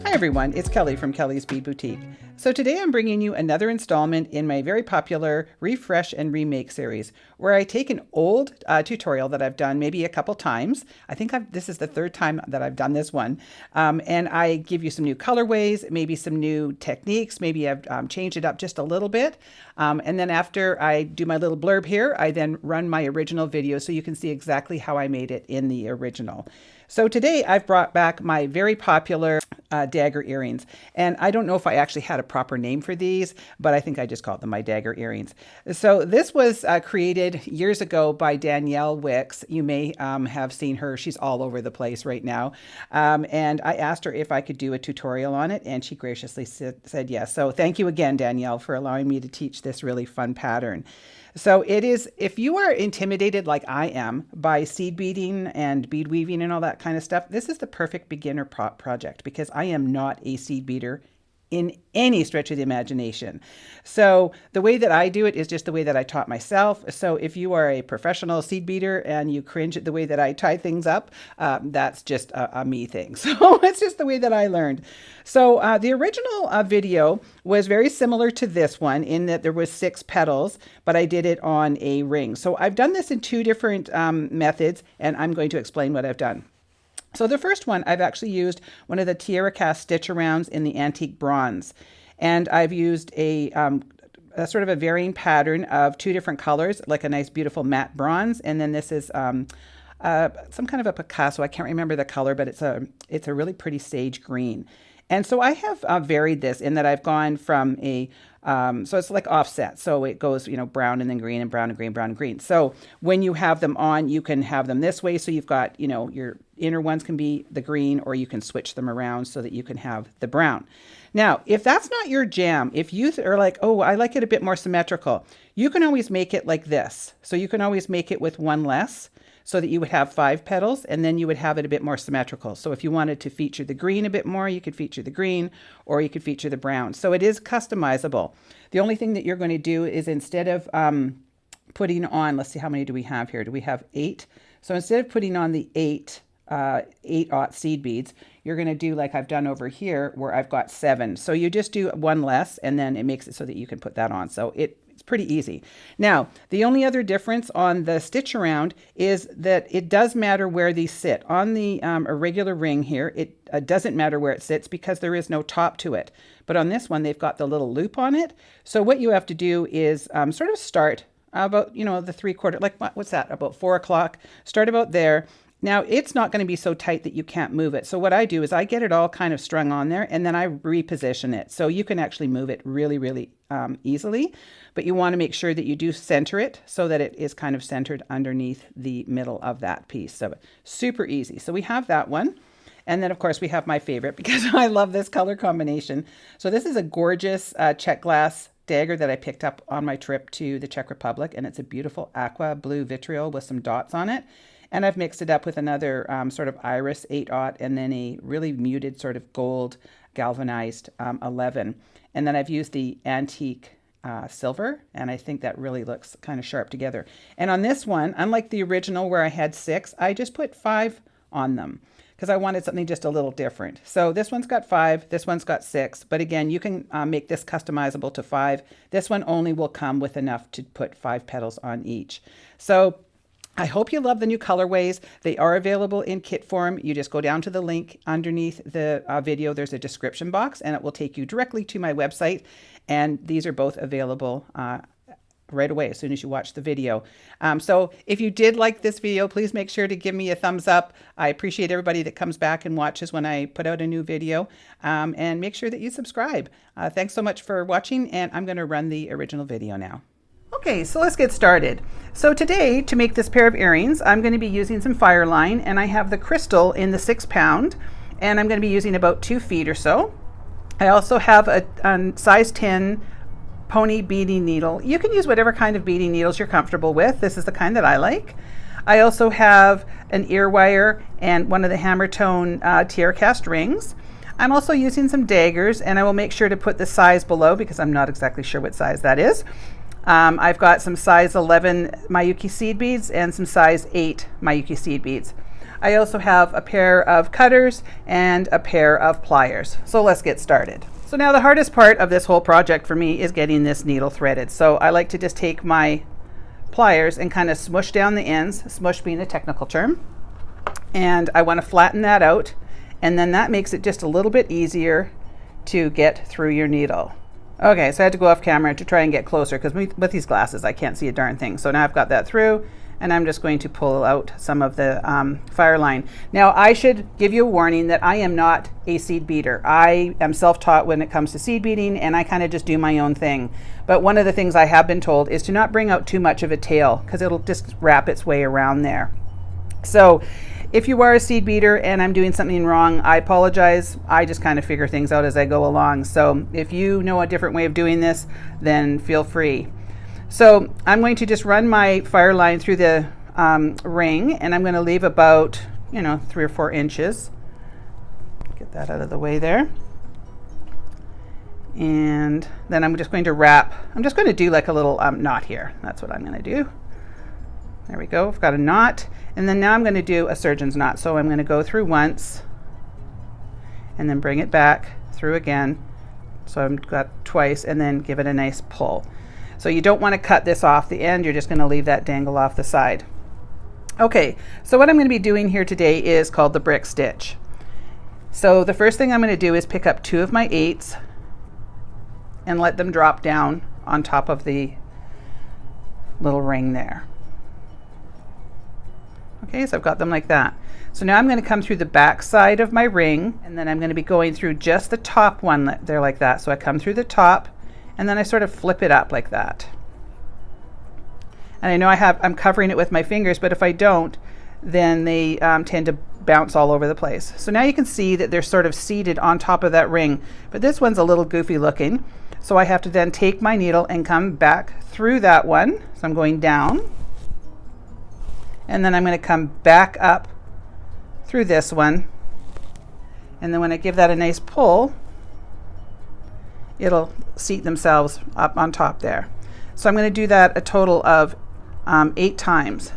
Hi everyone, it's Kelly from Kelly's Bead Boutique. So today I'm bringing you another installment in my very popular Refresh and Remake series, where I take an old tutorial that I've done maybe a couple times. I think this is the third time that I've done this one. And I give you some new colorways, maybe some new techniques, maybe I've changed it up just a little bit. And then after I do my little blurb here, I then run my original video so you can see exactly how I made it in the original. So today I've brought back my very popular dagger earrings. And I don't know if I actually had a proper name for these, but I think I just called them my dagger earrings. So this was created years ago by Danielle Wicks. You may have seen her. She's all over the place right now. And I asked her if I could do a tutorial on it, and she graciously said yes. So thank you again, Danielle, for allowing me to teach this really fun pattern. So it is, if you are intimidated like I am by seed beading and bead weaving and all that kind of stuff, this is the perfect beginner project because I am not a seed beader in any stretch of the imagination. So the way that I do it is just the way that I taught myself. So if you are a professional seed beater and you cringe at the way that I tie things up, that's just a me thing. So it's just the way that I learned. So the original video was very similar to this one in that there was 6 petals, but I did it on a ring. So I've done this in 2 different methods, and I'm going to explain what I've done. So the first one, I've actually used one of the Czech Glass Dagger in the antique bronze. And I've used a sort of a varying pattern of 2 different colors, like a nice beautiful matte bronze. And then this is some kind of a Picasso. I can't remember the color, but it's a really pretty sage green. And so I have varied this in that I've gone from so it's like offset. So it goes, brown and then green and brown and green, brown and green. So when you have them on, you can have them this way. So you've got, your inner ones can be the green, or you can switch them around so that you can have the brown. Now, if that's not your jam, if you are like, oh, I like it a bit more symmetrical, you can always make it like this. So you can always make it with 1 less, so that you would have 5 petals, and then you would have it a bit more symmetrical. So if you wanted to feature the green a bit more, you could feature the green, or you could feature the brown. So it is customizable. The only thing that you're going to do is instead of putting on, let's see, how many do we have here? Do we have 8? So instead of putting on the 8/aught seed beads, you're going to do like I've done over here where I've got 7. So you just do 1 less, and then it makes it so that you can put that on. So it's pretty easy. Now, the only other difference on the stitch around is that it does matter where these sit. On the irregular ring here, it doesn't matter where it sits because there is no top to it. But on this one, they've got the little loop on it. So what you have to do is sort of start about, the 3/4, like what's that, about 4 o'clock, start about there. Now, it's not going to be so tight that you can't move it. So what I do is I get it all kind of strung on there, and then I reposition it. So you can actually move it really, really easily. But you want to make sure that you do center it so that it is kind of centered underneath the middle of that piece. So super easy. So we have that one. And then, of course, we have my favorite because I love this color combination. So this is a gorgeous Czech Glass Dagger that I picked up on my trip to the Czech Republic. And it's a beautiful aqua blue vitriol with some dots on it. And I've mixed it up with another sort of iris 8/aught and then a really muted sort of gold galvanized 11. And then I've used the antique silver, and I think that really looks kind of sharp together. And on this one, unlike the original where I had 6, I just put 5 on them because I wanted something just a little different. So this one's got 5, this one's got 6, but again, you can make this customizable to 5. This one only will come with enough to put 5 petals on each. So I hope you love the new colorways. They are available in kit form. You just go down to the link underneath the video. There's a description box, and it will take you directly to my website. And these are both available right away as soon as you watch the video. So if you did like this video, please make sure to give me a thumbs up. I appreciate everybody that comes back and watches when I put out a new video. And make sure that you subscribe. Thanks so much for watching, and I'm going to run the original video now. Okay, so let's get started. So today, to make this pair of earrings, I'm going to be using some Fireline, and I have the crystal in the 6 pound, and I'm going to be using about 2 feet or so. I also have a size 10 pony beading needle. You can use whatever kind of beading needles you're comfortable with. This is the kind that I like. I also have an ear wire and one of the hammer tone tiara cast rings. I'm also using some daggers, and I will make sure to put the size below because I'm not exactly sure what size that is. I've got some size 11 Miyuki seed beads and some size 8 Miyuki seed beads. I also have a pair of cutters and a pair of pliers. So let's get started. So now the hardest part of this whole project for me is getting this needle threaded. So I like to just take my pliers and kind of smush down the ends, smush being a technical term, and I want to flatten that out, and then that makes it just a little bit easier to get through your needle. Okay, so I had to go off camera to try and get closer because with these glasses I can't see a darn thing. So now I've got that through, and I'm just going to pull out some of the fire line. Now I should give you a warning that I am not a seed beater. I am self-taught when it comes to seed beating, and I kind of just do my own thing. But one of the things I have been told is to not bring out too much of a tail because it'll just wrap its way around there. So if you are a seed beater and I'm doing something wrong, I apologize. I just kind of figure things out as I go along. So if you know a different way of doing this, then feel free. So I'm going to just run my fire line through the ring, and I'm going to leave about 3 or 4 inches. Get that out of the way there. And then I'm just going to wrap. I'm just going to do like a little knot here. That's what I'm going to do. There we go. I've got a knot, and then now I'm going to do a surgeon's knot. So I'm going to go through once and then bring it back through again. So I've got twice, and then give it a nice pull. So you don't want to cut this off the end. You're just going to leave that dangle off the side. Okay, so what I'm going to be doing here today is called the brick stitch. So the first thing I'm going to do is pick up 2 of my 8s and let them drop down on top of the little ring there. Okay, so I've got them like that. So now I'm going to come through the back side of my ring, and then I'm going to be going through just the top one there like that. So I come through the top, and then I sort of flip it up like that. And I know I'm covering it with my fingers, but if I don't, then they tend to bounce all over the place. So now you can see that they're sort of seated on top of that ring, but this one's a little goofy looking. So I have to then take my needle and come back through that one. So I'm going down, and then I'm going to come back up through this one. And then when I give that a nice pull, it'll seat themselves up on top there. So I'm going to do that a total of 8 times.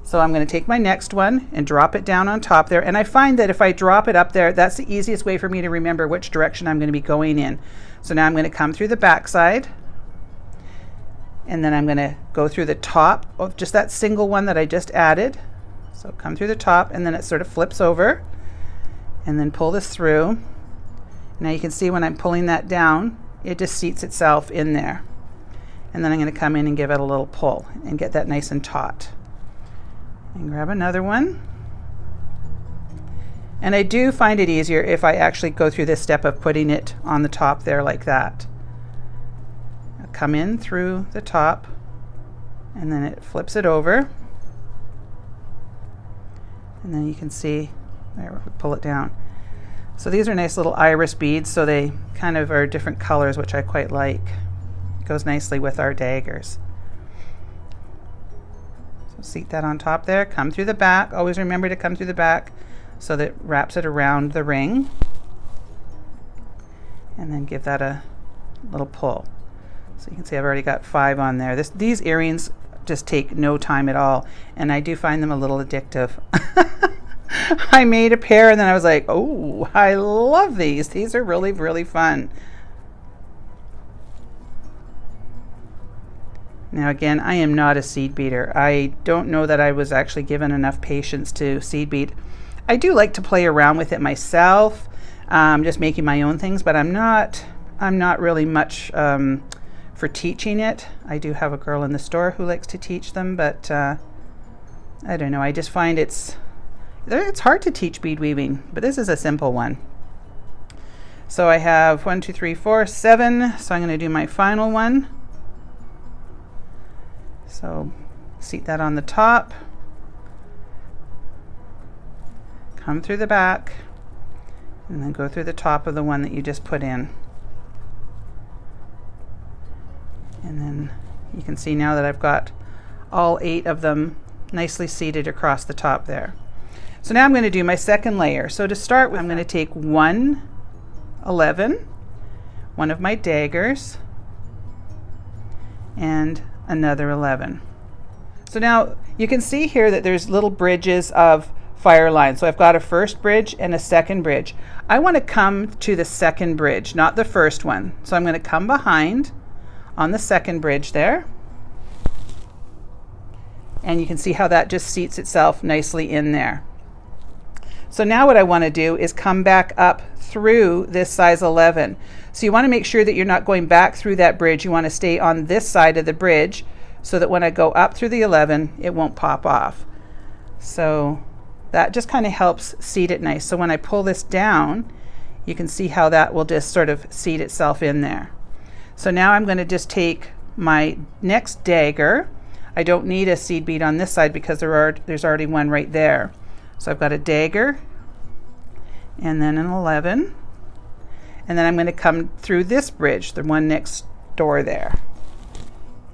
So I'm going to take my next one and drop it down on top there. And I find that if I drop it up there, that's the easiest way for me to remember which direction I'm going to be going in. So now I'm going to come through the back side, and then I'm going to go through the top of just that single one that I just added. So come through the top, and then it sort of flips over, and then pull this through. Now you can see when I'm pulling that down, it just seats itself in there. And then I'm going to come in and give it a little pull and get that nice and taut. And grab another one. And I do find it easier if I actually go through this step of putting it on the top there like that. I'll come in through the top, and then it flips it over. And then you can see, there, we pull it down. So these are nice little iris beads, so they kind of are different colors, which I quite like. It goes nicely with our daggers. So seat that on top there, come through the back. Always remember to come through the back so that it wraps it around the ring. And then give that a little pull. So you can see I've already got 5 on there. These earrings just take no time at all, and I do find them a little addictive. I made a pair, and then I was like, oh, I love these. These are really, really fun. Now again, I am not a seed beater. I don't know that I was actually given enough patience to seed beat. I do like to play around with it myself, just making my own things, but I'm not really much for teaching it. I do have a girl in the store who likes to teach them, but I don't know. I just find it's hard to teach bead weaving, but this is a simple one. So I have 1, 2, 3, 4, 7. So I'm going to do my final one. So seat that on the top, come through the back, and then go through the top of the one that you just put in. And then you can see now that I've got all 8 of them nicely seated across the top there. So now I'm going to do my second layer. So to start with, I'm going to take 1 11, one of my daggers, and another 11. So now you can see here that there's little bridges of fire line. So I've got a first bridge and a second bridge. I want to come to the second bridge, not the first one. So I'm going to come behind on the second bridge there. And you can see how that just seats itself nicely in there. So now what I want to do is come back up through this size 11. So you want to make sure that you're not going back through that bridge. You want to stay on this side of the bridge so that when I go up through the 11, it won't pop off. So that just kind of helps seat it nice. So when I pull this down, you can see how that will just sort of seat itself in there. So now I'm going to just take my next dagger. I don't need a seed bead on this side because there's already one right there. So I've got a dagger and then an 11. And then I'm going to come through this bridge, the one next door there.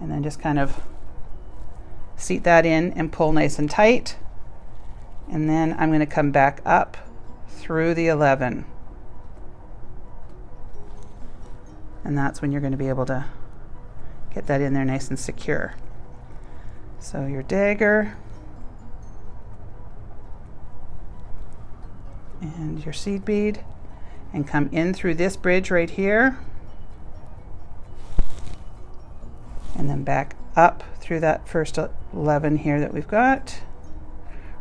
And then just kind of seat that in and pull nice and tight. And then I'm going to come back up through the 11. And that's when you're going to be able to get that in there nice and secure. So your dagger and your seed bead, and come in through this bridge right here, and then back up through that first 11 here that we've got,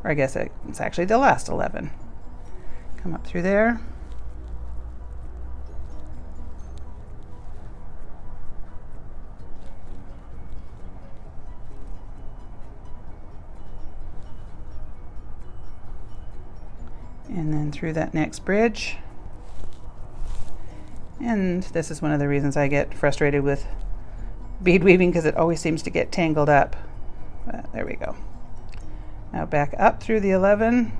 or I guess it's actually the last 11. Come up through there. And then through that next bridge. And this is one of the reasons I get frustrated with bead weaving, because it always seems to get tangled up. But there we go. Now back up through the 11.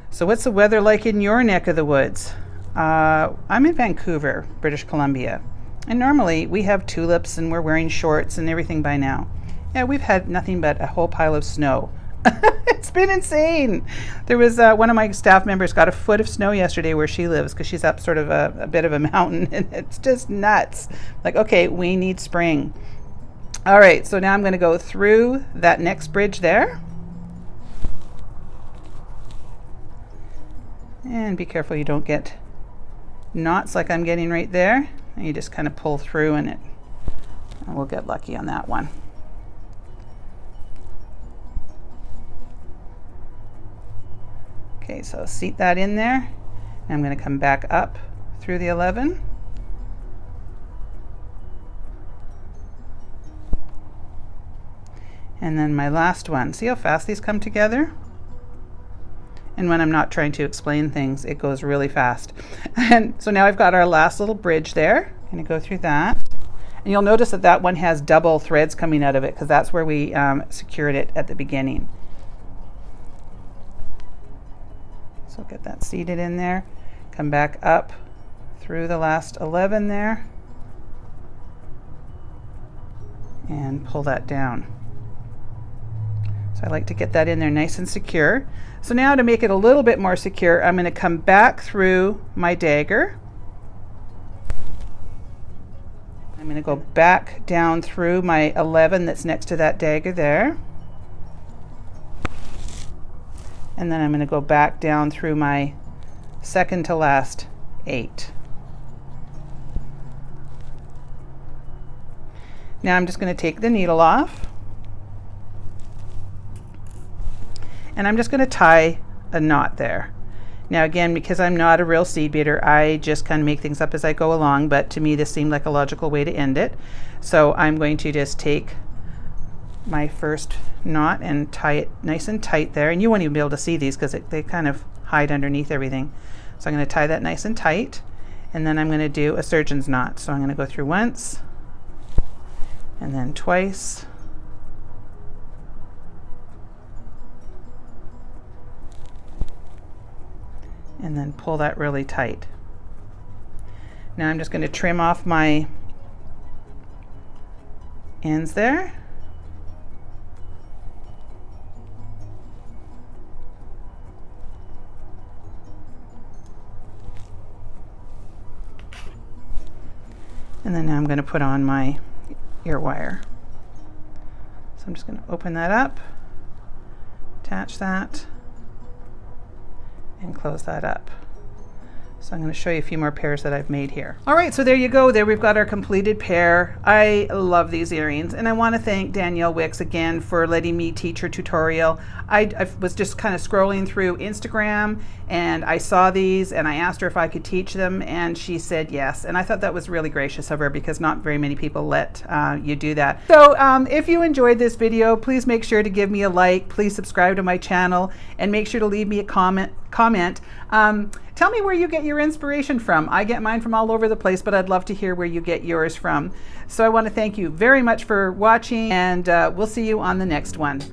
So what's the weather like in your neck of the woods? I'm in Vancouver, British Columbia. And normally we have tulips and we're wearing shorts and everything by now. Yeah, we've had nothing but a whole pile of snow. It's been insane. There was one of my staff members got a foot of snow yesterday where she lives, because she's up sort of a bit of a mountain, and it's just nuts. Like, okay, we need spring. All right, so now I'm going to go through that next bridge there. And be careful you don't get knots like I'm getting right there. And you just kind of pull through, and we'll get lucky on that one. Okay, so seat that in there. And I'm going to come back up through the 11. And then my last one. See how fast these come together? And when I'm not trying to explain things, it goes really fast. And so now I've got our last little bridge there. I'm going to go through that. And you'll notice that that one has double threads coming out of it, because that's where we secured it at the beginning. So get that seated in there, come back up through the last 11 there, and pull that down. So I like to get that in there nice and secure. So now to make it a little bit more secure, I'm going to come back through my dagger. I'm going to go back down through my 11 that's next to that dagger there. And then I'm going to go back down through my second to last 8. Now I'm just going to take the needle off, and I'm just going to tie a knot there. Now again, because I'm not a real seed beater, I just kind of make things up as I go along, but to me this seemed like a logical way to end it. So I'm going to just take my first knot and tie it nice and tight there, and you won't even be able to see these because they kind of hide underneath everything. So I'm going to tie that nice and tight, and then I'm going to do a surgeon's knot. So I'm going to go through once and then twice, and then pull that really tight. Now I'm just going to trim off my ends there. And then now I'm going to put on my ear wire. So I'm just going to open that up, attach that, and close that up. So I'm going to show you a few more pairs that I've made here. All right, so there you go. There we've got our completed pair. I love these earrings, and I want to thank Danielle Wicks again for letting me teach her tutorial. I was just kind of scrolling through Instagram, and I saw these, and I asked her if I could teach them, and she said yes. And I thought that was really gracious of her, because not very many people let you do that. So if you enjoyed this video, please make sure to give me a like. Please subscribe to my channel, and make sure to leave me a comment. Tell me where you get your inspiration from. I get mine from all over the place, but I'd love to hear where you get yours from. So I want to thank you very much for watching, and we'll see you on the next one.